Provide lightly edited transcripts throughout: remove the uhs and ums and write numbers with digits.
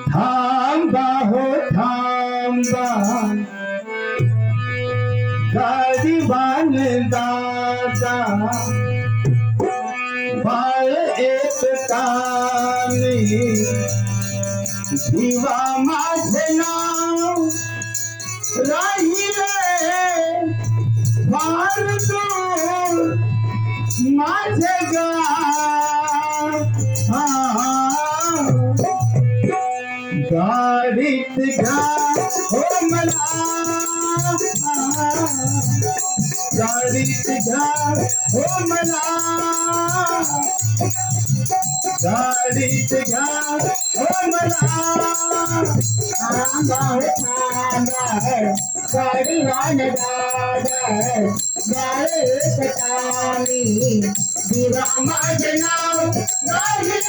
थांबा हो थांबा गाडीवान दादा बाळ एक कानी दिवा माझे नाव राहिले फार दूर माझे गाव गाडीत घ्या हो मला गाडीत घ्या हो मला गाडीत घ्या हो मला गाडीवान दादा दिवा माझे नाव राहिले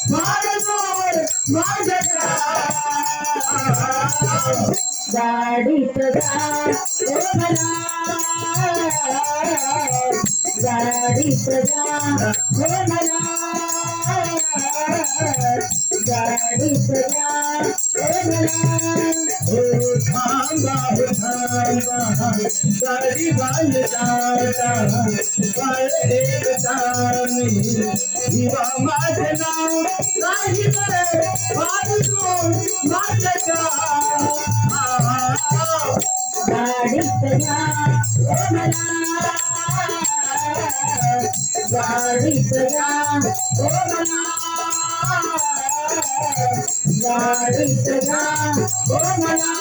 फार दूर माझे गाव गाडीत जा ओ मला गाडीत जा ओ मला गाडीत जा ओ मला थांबा हो थांबा गाडीवान दादा बाळ एक कानी दिवा माझे नाव राहिले फार दूर माझे गाव गाडीत जा ओ मला गाडीत जा ओ मला गाडीत जा ओ मला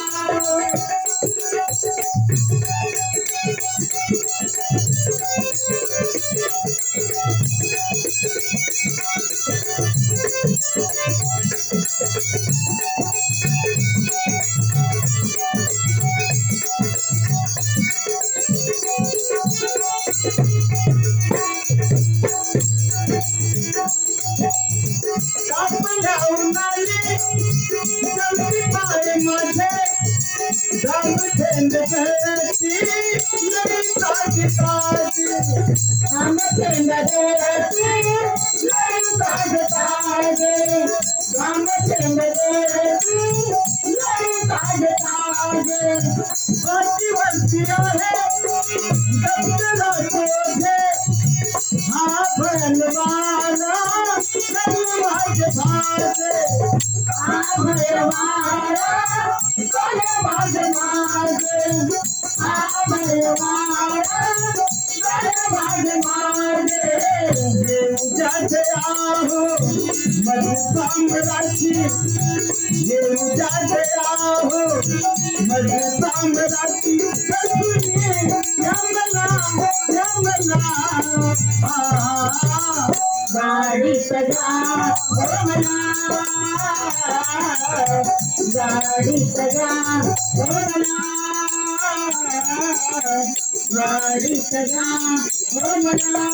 गाडी सजा ओ मला गाडी सजा ओ मला गाडी सजा ओ मला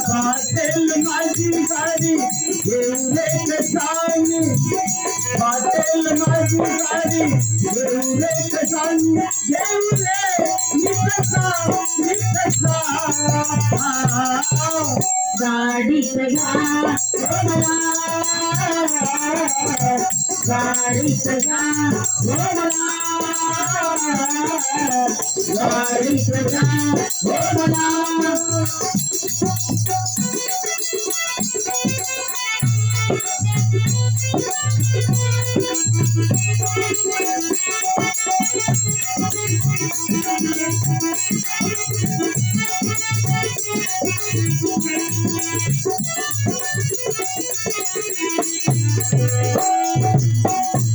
पाटील माझी गाडी घेऊन येते सावली, पाटील माझी गाडी घेऊन येते निकषाने घेऊ रे निकषा निकषा गाडी सजा हो मला गाडी सजा हो मला गाडी सजा हो मला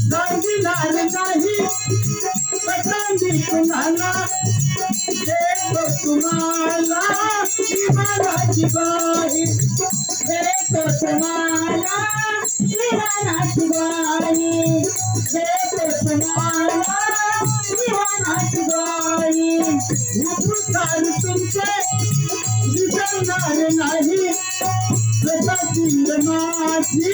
सांगणार नाही पसंती तुम्हाला देतो तुम्हाला विमानाची बाई देतो तुम्हाला विमानाची बाई देतो तुम्हाला विमानाची बाई उपकार तुमचे विसरणार नाही स्वतःची माझी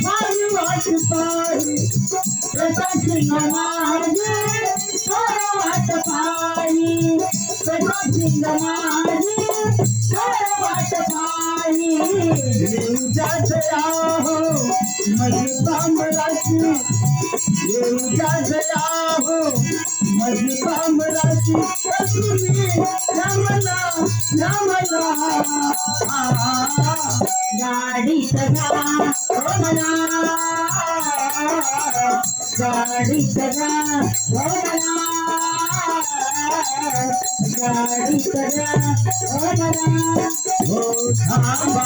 माझी वाट पाही स्वतःची माझी थोडं वाट पाही स्वतःची माझी थोडं वाट पाही देऊजाच आहो माझी बांबराची देऊजाच आहो माझी बांबराची तुम्ही रामला गाडी सजा हो मला गाडी सजा हो मला गाडी सजा हो मला हो थांबा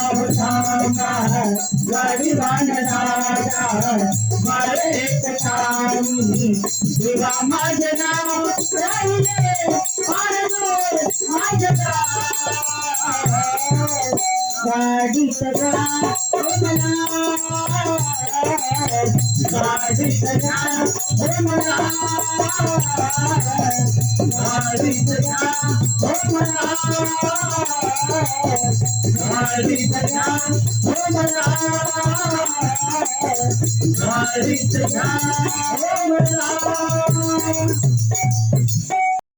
गाडी बांधणार मारे एक ठाणी देवा माझे नाव राहिले फार दूर माझे गाडी सजा हो मला गाडी सजा हो मला गाडी सजा हो मला गाडी सजा हो मला गाडी सजा हो मला